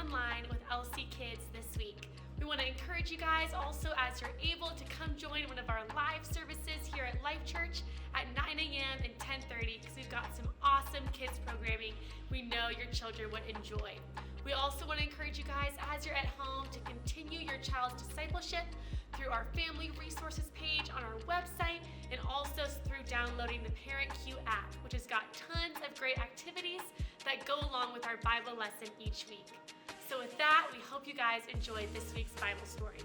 online with LCKids this week. We want to encourage you guys also, as you're able, to come join one of our live services here at LifeChurch at 9 a.m. and 10:30 because we've got some awesome kids programming we know your children would enjoy. We also want to encourage you guys, as you're at home, to continue your child's discipleship through our family resources page on our website and also through downloading the Parent Q app, which has got tons of great activities that go along with our Bible lesson each week. So with that, we hope you guys enjoyed this week's Bible story.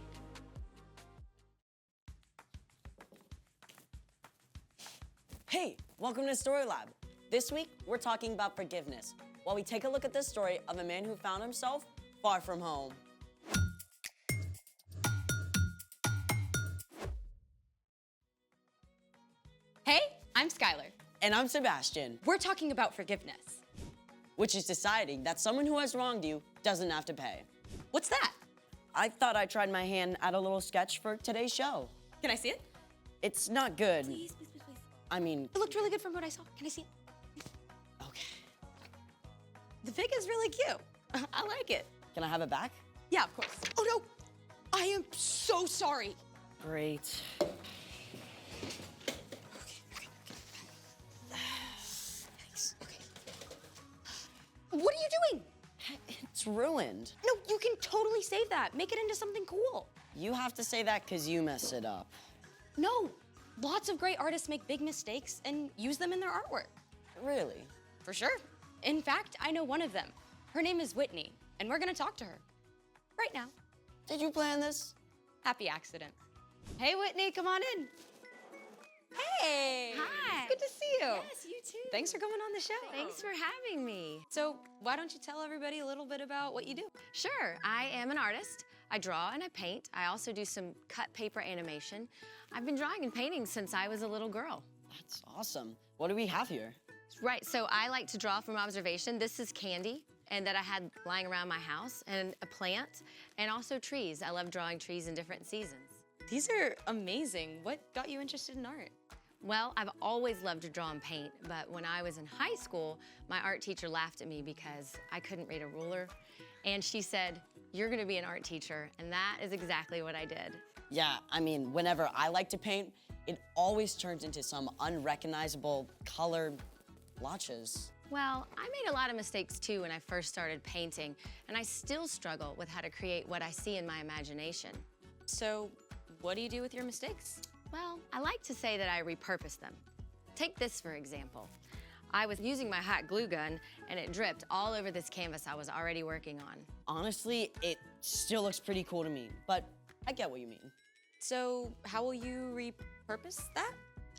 Hey, welcome to Story Lab. This week, we're talking about forgiveness, while we take a look at the story of a man who found himself far from home. Hey, I'm Skylar. And I'm Sebastian, We're talking about forgiveness. which is deciding that someone who has wronged you doesn't have to pay. What's that? I thought I tried my hand at a little sketch for today's show. Can I see it? It's not good. Please. I mean, It looked really good from what I saw. Can I see it? okay. The fig is really cute. I like it. Can I have it back? Yeah, of course. Oh no, I am so sorry. Great. Thanks. Okay. What are you doing? It's ruined. No, you can totally save that. Make it into something cool. You have to say that because you messed it up. No, lots of great artists make big mistakes and use them in their artwork. Really? For sure. In fact, I know one of them. Her name is Whitney, and we're gonna talk to her right now. Did you plan this? Happy accident. Hey, Whitney, come on in. Hey. Hi. Good to see you. Yes, you too. Thanks for coming on the show. Thanks for having me. So, why don't you tell everybody a little bit about what you do? Sure, I am an artist. I draw and I paint. I also do some cut paper animation. I've been drawing and painting since I was a little girl. That's awesome. What do we have here? Right, so I like to draw from observation. This is candy, and that I had lying around my house, and a plant, and also trees. I love drawing trees in different seasons. These are amazing. What got you interested in art? Well, I've always loved to draw and paint, but when I was in high school, my art teacher laughed at me because I couldn't read a ruler. And she said, "You're gonna be an art teacher," and that is exactly what I did. Yeah, I mean, whenever I like to paint, it always turns into some unrecognizable colored blotches. Well, I made a lot of mistakes too when I first started painting, and I still struggle with how to create what I see in my imagination. So, what do you do with your mistakes? Well, I like to say that I repurpose them. Take this, for example. I was using my hot glue gun, and it dripped all over this canvas I was already working on. Honestly, it still looks pretty cool to me, but I get what you mean. So, how will you repurpose that?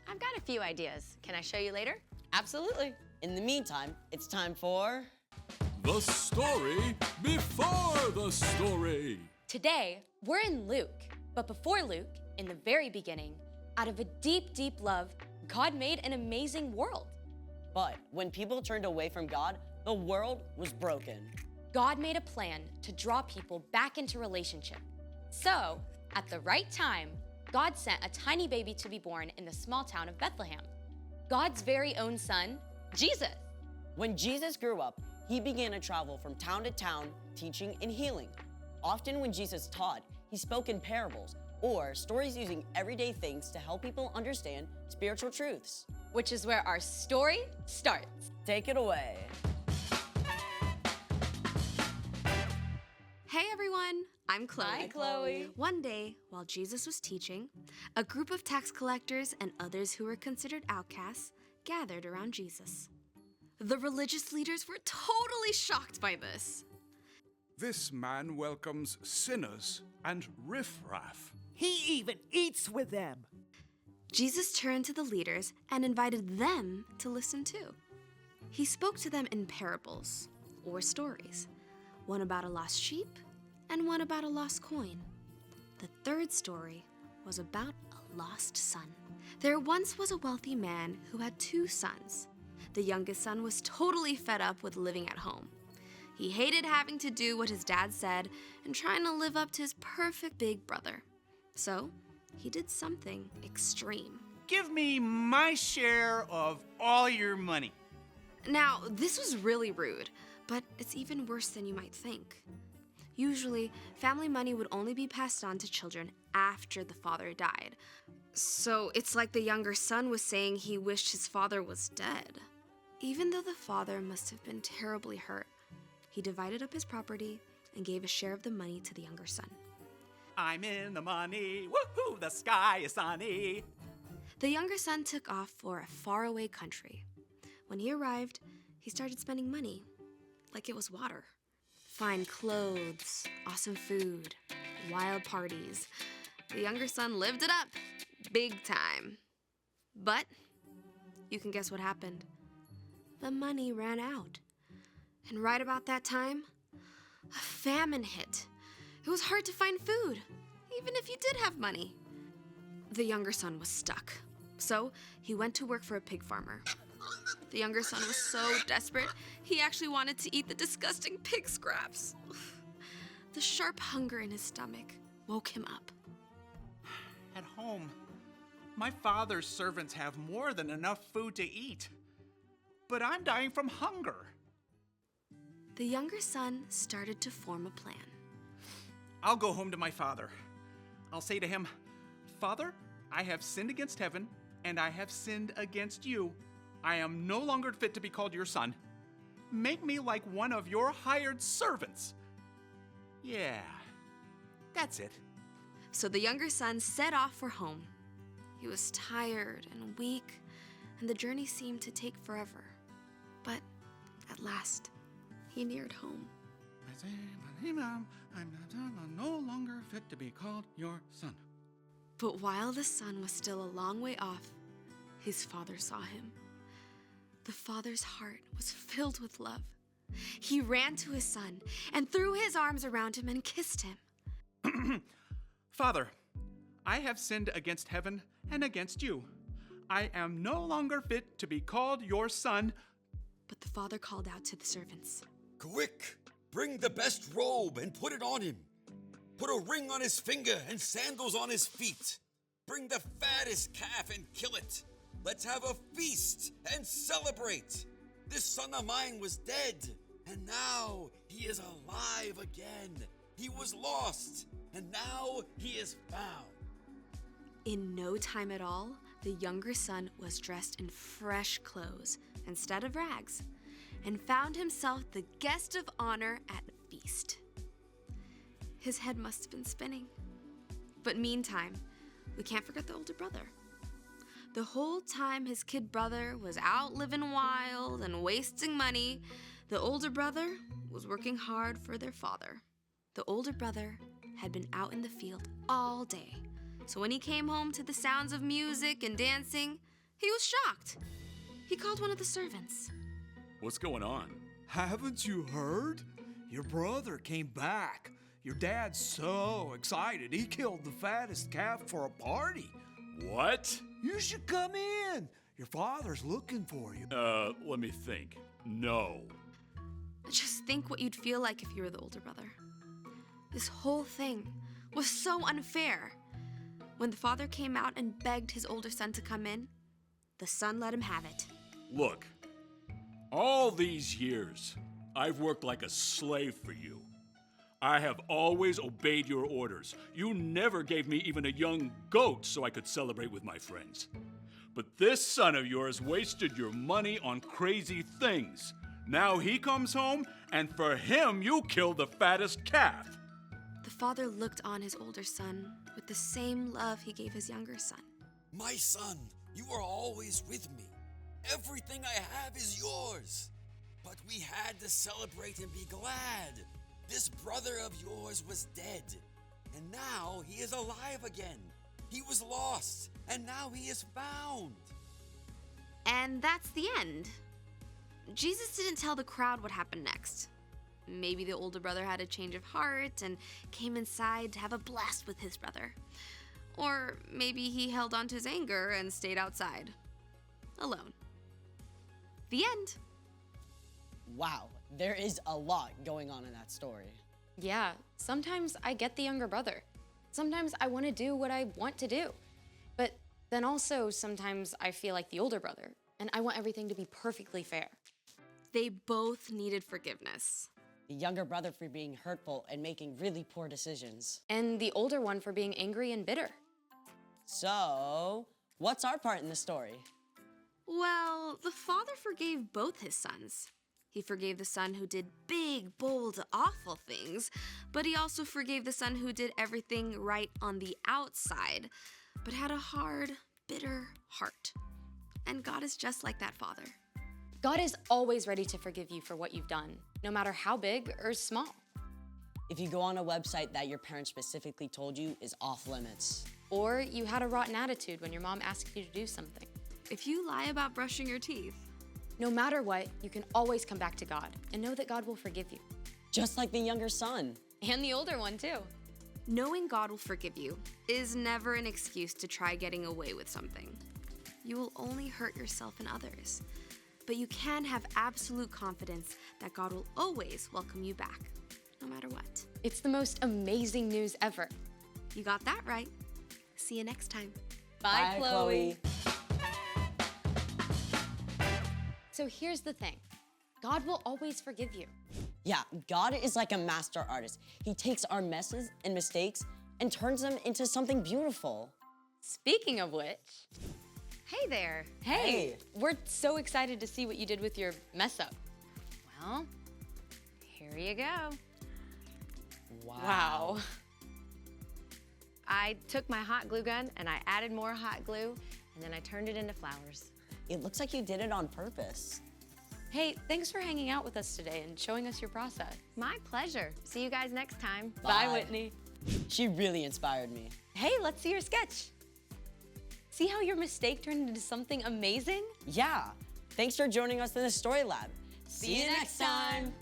I've got a few ideas. Can I show you later? Absolutely. In the meantime, it's time for... The story before the story. Today, we're in Luke. But before Luke, in the very beginning, out of a deep, deep love, God made an amazing world. But when people turned away from God, the world was broken. God made a plan to draw people back into relationship. So, at the right time, God sent a tiny baby to be born in the small town of Bethlehem. God's very own son, Jesus. When Jesus grew up, he began to travel from town to town, teaching and healing. Often when Jesus taught, he spoke in parables or stories using everyday things to help people understand spiritual truths. Which is where our story starts. Take it away. Hey everyone, I'm Chloe. Hi, Chloe. One day, while Jesus was teaching, a group of tax collectors and others who were considered outcasts gathered around Jesus. The religious leaders were totally shocked by this. This man welcomes sinners and riffraff. He even eats with them. Jesus turned to the leaders and invited them to listen too. He spoke to them in parables, or stories, one about a lost sheep and one about a lost coin. The third story was about a lost son. There once was a wealthy man who had 2 sons. The youngest son was totally fed up with living at home. He hated having to do what his dad said and trying to live up to his perfect big brother. So, he did something extreme. Give me my share of all your money. Now, this was really rude, but it's even worse than you might think. Usually, family money would only be passed on to children after the father died. So it's like the younger son was saying he wished his father was dead. Even though the father must have been terribly hurt, he divided up his property and gave a share of the money to the younger son. I'm in the money. Woohoo, the sky is sunny. The younger son took off for a faraway country. When he arrived, he started spending money like it was water. Fine clothes, awesome food, wild parties. The younger son lived it up, big time. But you can guess what happened. The money ran out. And right about that time, a famine hit. It was hard to find food, even if you did have money. The younger son was stuck, so he went to work for a pig farmer. The younger son was so desperate, he actually wanted to eat the disgusting pig scraps. The sharp hunger in his stomach woke him up. At home, my father's servants have more than enough food to eat. But I'm dying from hunger. The younger son started to form a plan. I'll go home to my father. I'll say to him, Father, I have sinned against heaven, and I have sinned against you. I am no longer fit to be called your son. Make me like one of your hired servants. Yeah, that's it. So the younger son set off for home. He was tired and weak, and the journey seemed to take forever. But at last, he neared home. I'm no longer fit to be called your son. But while the son was still a long way off, his father saw him. The father's heart was filled with love. He ran to his son and threw his arms around him and kissed him. Father, I have sinned against heaven and against you. I am no longer fit to be called your son. But the father called out to the servants. Quick, bring the best robe and put it on him. Put a ring on his finger and sandals on his feet. Bring the fattest calf and kill it. Let's have a feast and celebrate. This son of mine was dead, and now he is alive again. He was lost, and now he is found. In no time at all, the younger son was dressed in fresh clothes instead of rags, and found himself the guest of honor at a feast. His head must have been spinning. But meantime, we can't forget the older brother. The whole time his kid brother was out living wild and wasting money, the older brother was working hard for their father. The older brother had been out in the field all day, so when he came home to the sounds of music and dancing, he was shocked. He called one of the servants. What's going on? Haven't you heard? Your brother came back. Your dad's so excited, he killed the fattest calf for a party. What? You should come in. Your father's looking for you. Let me think. No. Just think what you'd feel like if you were the older brother. This whole thing was so unfair. When the father came out and begged his older son to come in, the son let him have it. Look, all these years, I've worked like a slave for you. I have always obeyed your orders. You never gave me even a young goat so I could celebrate with my friends. But this son of yours wasted your money on crazy things. Now he comes home, and for him, you killed the fattest calf. The father looked on his older son with the same love he gave his younger son. My son, you are always with me. Everything I have is yours. But we had to celebrate and be glad. This brother of yours was dead, and now he is alive again. He was lost, and now he is found. And that's the end. Jesus didn't tell the crowd what happened next. Maybe the older brother had a change of heart and came inside to have a blast with his brother. Or maybe he held on to his anger and stayed outside, alone. The end. Wow, there is a lot going on in that story. Yeah, sometimes I get the younger brother. Sometimes I want to do what I want to do. But then also sometimes I feel like the older brother, and I want everything to be perfectly fair. They both needed forgiveness. The younger brother for being hurtful and making really poor decisions. And the older one for being angry and bitter. So, what's our part in the story? Well, the father forgave both his sons. He forgave the son who did big, bold, awful things, but he also forgave the son who did everything right on the outside, but had a hard, bitter heart. And God is just like that father. God is always ready to forgive you for what you've done, no matter how big or small. If you go on a website that your parents specifically told you is off limits. Or you had a rotten attitude when your mom asked you to do something. If you lie about brushing your teeth, No matter what, you can always come back to God and know that God will forgive you. Just like the younger son. And the older one, too. knowing God will forgive you is never an excuse to try getting away with something. You will only hurt yourself and others. But you can have absolute confidence that God will always welcome you back, no matter what. It's the most amazing news ever. You got that right. See you next time. Bye, Chloe. So here's the thing. God will always forgive you. Yeah, God is like a master artist. He takes our messes and mistakes and turns them into something beautiful. Speaking of which, Hey there. hey, we're so excited to see what you did with your mess up. Well, here you go. Wow. I took my hot glue gun and I added more hot glue and then I turned it into flowers. It looks like you did it on purpose. Hey, thanks for hanging out with us today and showing us your process. My pleasure. See you guys next time. Bye, Whitney. She really inspired me. Hey, let's see your sketch. See how your mistake turned into something amazing? Yeah, thanks for joining us in the Story Lab. See you next time.